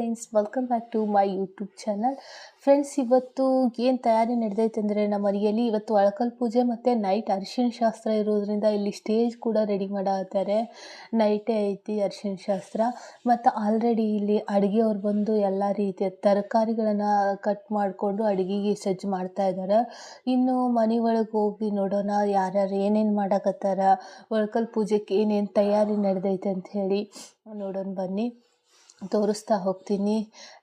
Friends, welcome back to my YouTube channel. Friends, ಇವತ್ತು ಏನು ತಯಾರಿ ನಡೆದೈತೆ ಅಂದರೆ ನಮ್ಮ ಮನೆಯಲ್ಲಿ ಇವತ್ತು ಒಳಕಲ್ ಪೂಜೆ ಮತ್ತು ನೈಟ್ ಅರಿಶಿಣ ಶಾಸ್ತ್ರ ಇರೋದ್ರಿಂದ ಇಲ್ಲಿ ಸ್ಟೇಜ್ ಕೂಡ ರೆಡಿ ಮಾಡತ್ತಾರೆ. ನೈಟೇ ಐತಿ ಅರಿಶಿಣ ಶಾಸ್ತ್ರ. ಮತ್ತು ಆಲ್ರೆಡಿ ಇಲ್ಲಿ ಅಡುಗೆಯವ್ರು ಬಂದು ಎಲ್ಲ ರೀತಿಯ ತರಕಾರಿಗಳನ್ನು ಕಟ್ ಮಾಡಿಕೊಂಡು ಅಡುಗೆಗೆ ಸಜ್ಜು ಮಾಡ್ತಾ ಇದ್ದಾರೆ. ಇನ್ನು ಮನೆ ಒಳಗೆ ಹೋಗಿ ನೋಡೋಣ ಯಾರ್ಯಾರು ಏನೇನು ಮಾಡಕತ್ತಾರ, ಒಳಕಲ್ ಪೂಜೆಗೆ ಏನೇನು ತಯಾರಿ ನಡೆದೈತೆ ಅಂತ ಹೇಳಿ ನೋಡೋಣ ಬನ್ನಿ. ತೋರಿಸ್ತಾ ಹೋಗ್ತೀನಿ.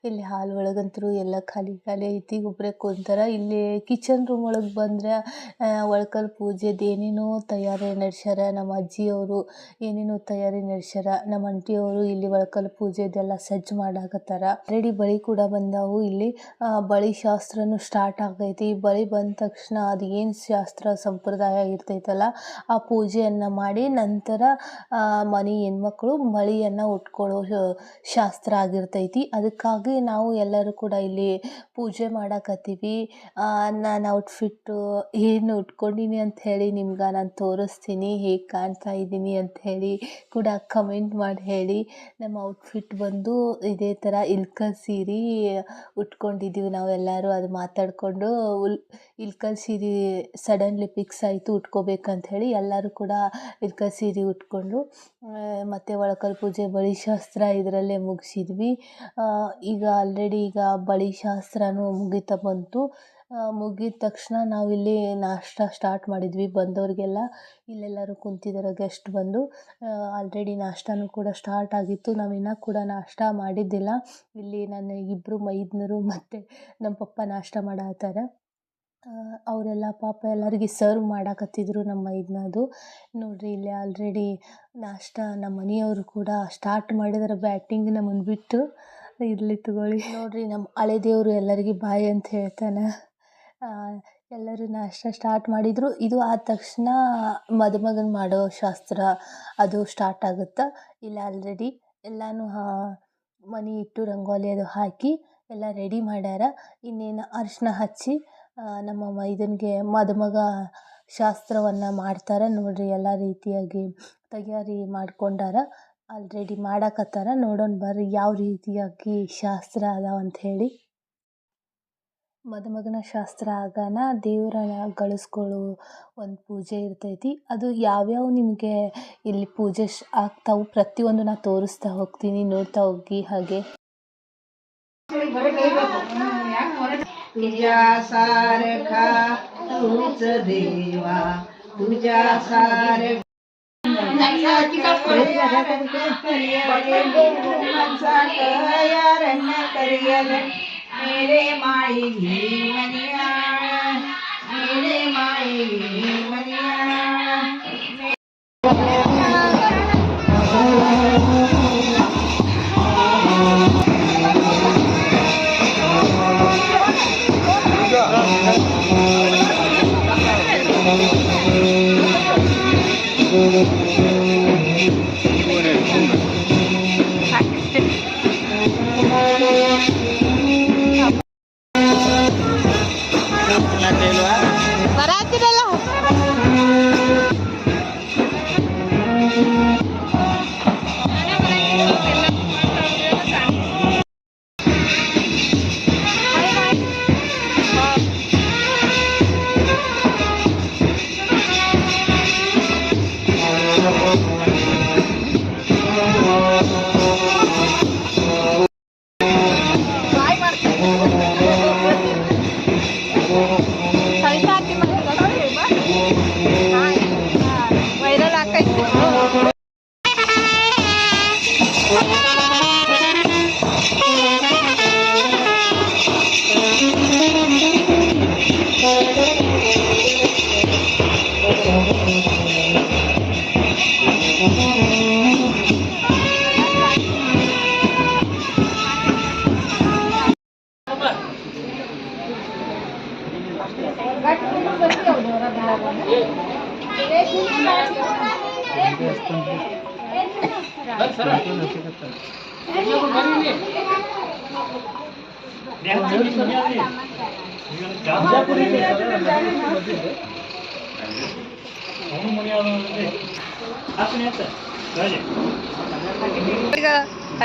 ಇಲ್ಲಿ ಹಾಲ್ ಒಳಗಂತೂ ಎಲ್ಲ ಖಾಲಿ ಐತಿ, ಒಬ್ಬರೇ ಕುಂತಾರ. ಇಲ್ಲಿ ಕಿಚನ್ ರೂಮ್ ಒಳಗೆ ಬಂದರೆ ಒಳಕಲ್ ಪೂಜೆದು ಏನೇನೋ ತಯಾರಿ ನಡೆಸ್ಯಾರ. ನಮ್ಮ ಅಜ್ಜಿಯವರು ಏನೇನೋ ತಯಾರಿ ನಡೆಸ್ಯಾರ. ನಮ್ಮ ಆಂಟಿಯವರು ಇಲ್ಲಿ ಒಳಕಲ್ ಪೂಜೆದೆಲ್ಲ ಸಜ್ಜು ಮಾಡಾಕತ್ತಾರ. ರೆಡಿ ಬಳಿ ಕೂಡ ಬಂದಾವು. ಇಲ್ಲಿ ಬಳಿ ಶಾಸ್ತ್ರನೂ ಸ್ಟಾರ್ಟ್ ಆಗೈತಿ. ಬಳಿ ಬಂದ ತಕ್ಷಣ ಅದು ಏನು ಶಾಸ್ತ್ರ ಸಂಪ್ರದಾಯ ಇರ್ತೈತಲ್ಲ ಆ ಪೂಜೆಯನ್ನು ಮಾಡಿ ನಂತರ ಮನೆ ಹೆಣ್ಮಕ್ಳು ಬಳಿಯನ್ನು ಉಟ್ಕೊಳ್ಳೋ ಶಾಸ್ತ್ರ ಆಗಿರ್ತೈತಿ. ಅದಕ್ಕಾಗಿ ನಾವು ಎಲ್ಲರೂ ಕೂಡ ಇಲ್ಲಿ ಪೂಜೆ ಮಾಡಕತ್ತೀವಿ. ನಾನು ಔಟ್ಫಿಟ್ಟು ಏನು ಉಟ್ಕೊಂಡೀನಿ ಅಂತ ಹೇಳಿ ನಿಮ್ಗೆ ನಾನು ತೋರಿಸ್ತೀನಿ, ಹೇಗೆ ಕಾಣ್ತಾ ಇದ್ದೀನಿ ಅಂತ ಹೇಳಿ ಕೂಡ ಕಮೆಂಟ್ ಮಾಡಿ ಹೇಳಿ. ನಮ್ಮ ಔಟ್ಫಿಟ್ ಬಂದು ಇದೇ ಥರ ಇಳ್ಕಲ್ ಸೀರೆ ಉಟ್ಕೊಂಡಿದ್ದೀವಿ ನಾವೆಲ್ಲರೂ. ಅದು ಮಾತಾಡಿಕೊಂಡು ಇಳ್ಕಲ್ ಸೀರೆ ಸಡನ್ಲಿ ಫಿಕ್ಸ್ ಆಯಿತು ಉಟ್ಕೋಬೇಕಂತ ಹೇಳಿ ಎಲ್ಲರೂ ಕೂಡ ಇಳ್ಕಲ್ ಸೀರೆ ಉಟ್ಕೊಂಡು ಮತ್ತು ಒಳಕಲ್ ಪೂಜೆ ಬಳಿ ಶಾಸ್ತ್ರ ಇದರಲ್ಲೇ ಮುಗಿಸಿದ್ವಿ. ಈಗ ಆಲ್ರೆಡಿ ಬಳಿ ಶಾಸ್ತ್ರನೂ ಮುಗಿತಾ ಬಂತು. ಮುಗಿದ ತಕ್ಷಣ ನಾವಿಲ್ಲಿ ನಾಷ್ಟ ಸ್ಟಾರ್ಟ್ ಮಾಡಿದ್ವಿ ಬಂದವ್ರಿಗೆಲ್ಲ. ಇಲ್ಲೆಲ್ಲರೂ ಕುಂತಿದ್ದಾರೆ, ಗೆಸ್ಟ್ ಬಂದು. ಆಲ್ರೆಡಿ ನಾಷ್ಟನೂ ಕೂಡ ಸ್ಟಾರ್ಟ್ ಆಗಿತ್ತು. ನಾವಿನ್ನೂ ಕೂಡ ನಾಷ್ಟ ಮಾಡಿದ್ದಿಲ್ಲ. ಇಲ್ಲಿ ನನ್ನ ಇಬ್ಬರು ಮೈದ್ನರು ಮತ್ತು ನಮ್ಮ ಪಪ್ಪ ನಾಷ್ಟ ಮಾಡತ್ತಾರೆ. ಅವರೆಲ್ಲ ಪಾಪ ಎಲ್ಲರಿಗೆ ಸರ್ವ್ ಮಾಡಾಕತ್ತಿದ್ರು ನಮ್ಮ ಮೈದ್ನದು. ನೋಡಿರಿ ಇಲ್ಲಿ ಆಲ್ರೆಡಿ ನಾಷ್ಟ ನಮ್ಮ ಮನೆಯವರು ಕೂಡ ಸ್ಟಾರ್ಟ್ ಮಾಡಿದಾರೆ ಬ್ಯಾಟಿಂಗ್ ನಮ್ಮನ್ನು ಬಿಟ್ಟು. ಇರಲಿ ತಗೊಳ್ಳಿ. ನೋಡಿರಿ ನಮ್ಮ ಹಳೆ ದೇವರು ಎಲ್ಲರಿಗೆ ಬಾಯ್ ಅಂತ ಹೇಳ್ತಾನೆ. ಎಲ್ಲರೂ ನಾಷ್ಟ ಸ್ಟಾರ್ಟ್ ಮಾಡಿದರು. ಇದು ಆದ ತಕ್ಷಣ ಮದುಮಗನ ಮಾಡೋ ಶಾಸ್ತ್ರ ಅದು ಸ್ಟಾರ್ಟ್ ಆಗುತ್ತೆ. ಇಲ್ಲಿ ಆಲ್ರೆಡಿ ಎಲ್ಲನೂ ಮನೆ ಇಟ್ಟು ರಂಗೋಲಿ ಅದು ಹಾಕಿ ಎಲ್ಲ ರೆಡಿ ಮಾಡ್ಯಾರ. ಇನ್ನೇನು ಅರಿಶಿನ ಹಚ್ಚಿ ನಮ್ಮ ಮೈದನಿಗೆ ಮದುಮಗ ಶಾಸ್ತ್ರವನ್ನು ಮಾಡ್ತಾರೆ. ನೋಡಿರಿ ಎಲ್ಲ ರೀತಿಯಾಗಿ ತಯಾರಿ ಮಾಡ್ಕೊಂಡಾರ, ಆಲ್ರೆಡಿ ಮಾಡಾಕತ್ತಾರ. ನೋಡೋಣ ಬರ್ರಿ ಯಾವ ರೀತಿಯಾಗಿ ಶಾಸ್ತ್ರ ಅದಾವ ಅಂತ ಹೇಳಿ. ಮದುಮಗನ ಶಾಸ್ತ್ರ ಆಗಾನ ದೇವರನ್ನ ಗಳಿಸ್ಕೊಳ್ಳೋ ಒಂದು ಪೂಜೆ ಇರ್ತೈತಿ. ಅದು ಯಾವ್ಯಾವ ನಿಮಗೆ ಇಲ್ಲಿ ಪೂಜೆ ಆಗ್ತಾವೆ ಪ್ರತಿಯೊಂದು ನಾನು ತೋರಿಸ್ತಾ ಹೋಗ್ತೀನಿ, ನೋಡ್ತಾ ಹೋಗಿ. ಹಾಗೆ तुझ्या सारखा तूच देवा, तुझ्या सारखा मेरे माई मनिया, मेरे माई मनिया.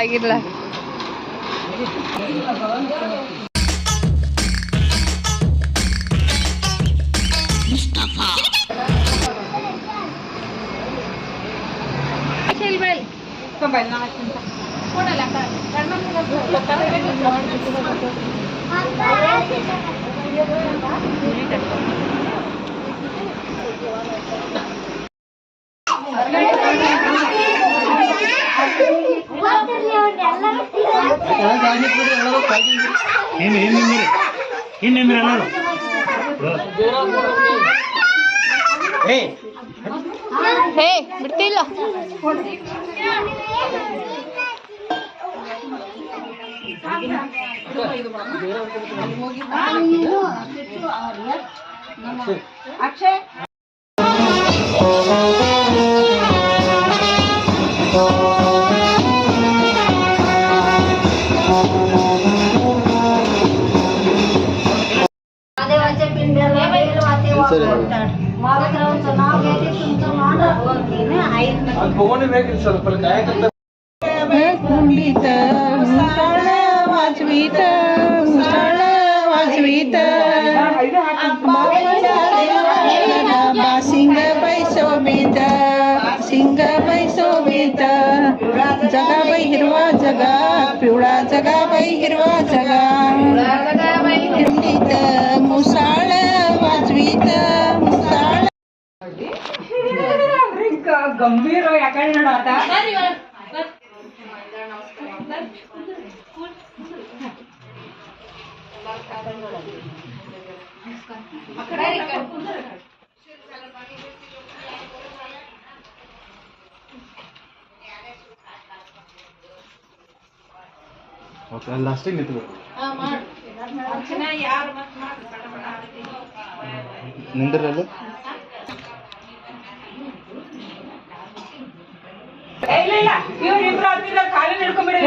ಆಗಿಲ್ಲ ಹೇ ಬಿಡ್ತಿಲ್ಲ. ಅಕ್ಷಯ್ कुंडीत मुसळ वाजवीत सिंग बैसोबीत जगाबाई हिरवा जगा पिवळा जगाबाई हिरवा जगा कुंडीत मुसाळ वाजवीत मुसाळ गंभीर याकडे ನೋಡು आता ಓಕೆ ಲಾಸ್ಟಿಗೆ ನಿಂತ್ಬೇಕು ನಿಂದ್ರಲ್ಲ ಇಲ್ಲ ಇವ್ರಿಬ್ರು ಹತ್ತಿರ ಕಾಲು ಹಿಡ್ಕೊಂಡ್ಬಿಡಿ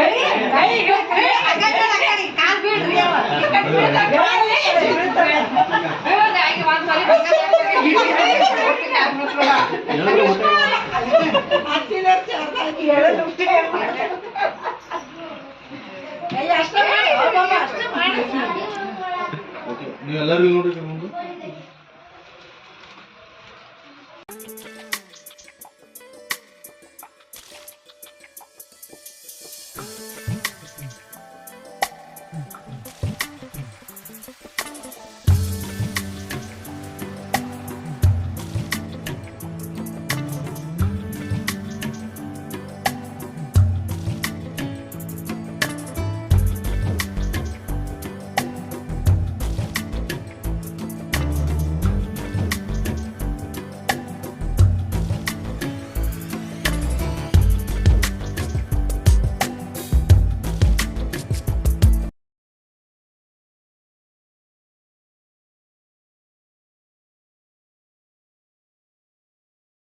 ನೀವೆಲ್ಲರಿಗೂ ನೋಡಿ